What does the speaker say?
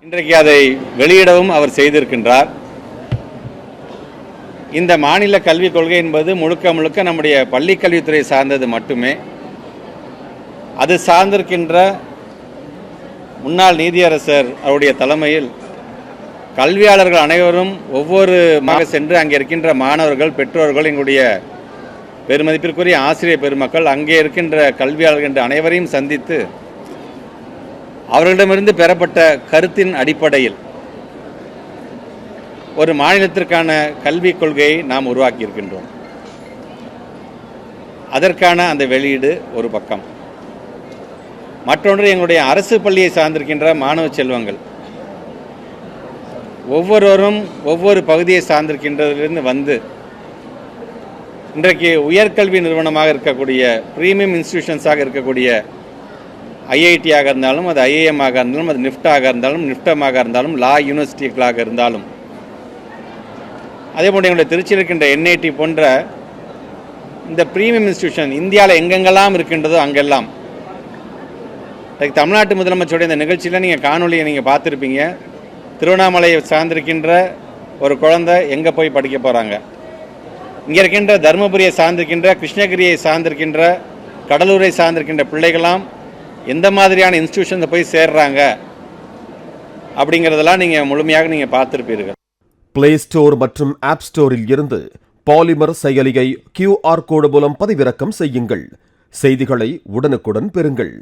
இன்றைக்கு அதை வெளியிடவும் அவர் செய்திருக்கின்றார். இந்த மாநில கல்விக் கொள்கை என்பது முழுக்க முழுக்க நம்முடைய பள்ளி கல்வித்துறை சார்ந்தது மட்டுமே. அது சார்ந்திருக்கின்ற முன்னாள் நீதியரசர் அவருடைய தலைமையில் கல்வியாளர்கள் அனைவரும் ஒவ்வொரு சென்று அங்கே இருக்கின்ற மாணவர்கள், பெற்றோர்கள், எங்களுடைய பெருமதிப்பிற்குரிய ஆசிரியர் பெருமக்கள், அங்கே இருக்கின்ற கல்வியாளர்கள் என்ற அனைவரையும் சந்தித்து அவர்களிடமிருந்து பெறப்பட்ட கருத்தின் அடிப்படையில் ஒரு மாநிலத்திற்கான கல்விக் கொள்கையை நாம் உருவாக்கியிருக்கின்றோம். அதற்கான அந்த வெளியீடு ஒரு பக்கம். மற்றொன்று, எங்களுடைய அரசு பள்ளியை சார்ந்திருக்கின்ற மாணவ செல்வங்கள் ஒவ்வொருவரும் ஒவ்வொரு பகுதியை சார்ந்திருக்கின்றதிலிருந்து வந்து இன்றைக்கு உயர்கல்வி நிறுவனமாக இருக்கக்கூடிய பிரீமியம் இன்ஸ்டிடியூஷன்ஸாக இருக்கக்கூடிய ஐஐடியாக இருந்தாலும், அது ஐஏஎம்மாக இருந்தாலும், அது நிஃப்டாக இருந்தாலும், நிஃப்டமாக இருந்தாலும், லா யூனிவர்சிட்டிகளாக இருந்தாலும், அதே போன்று எங்களுடைய திருச்சியில் இருக்கின்ற என்ஐடி போன்ற இந்த பிரீமியம் இன்ஸ்டிடியூஷன் இந்தியாவில் எங்கெங்கெல்லாம் இருக்கின்றதோ அங்கெல்லாம் தமிழ்நாட்டு முதலமைச்சருடைய இந்த நிகழ்ச்சியில் நீங்கள் காணொலியை நீங்கள் பார்த்துருப்பீங்க. திருவண்ணாமலையை சார்ந்திருக்கின்ற ஒரு குழந்தை எங்கே போய் படிக்க போகிறாங்க, இங்கே இருக்கின்ற தருமபுரியை சார்ந்திருக்கின்ற, கிருஷ்ணகிரியை சார்ந்திருக்கின்ற, கடலூரை சார்ந்திருக்கின்ற பிள்ளைகளாம் எந்த மாதிரியான இன்ஸ்டிடியூஷனில் போய் சேர்றாங்க அப்படிங்கிறதெல்லாம் நீங்கள் முழுமையாக நீங்கள் பார்த்துருப்பீர்கள். பிளே ஸ்டோர் மற்றும் ஆப் ஸ்டோரில் இருந்து பாலிமர் செயலியை QR கோடு மூலம் பதிவிறக்கம் செய்யுங்கள். செய்திகளை உடனுக்குடன் பெறுங்கள்.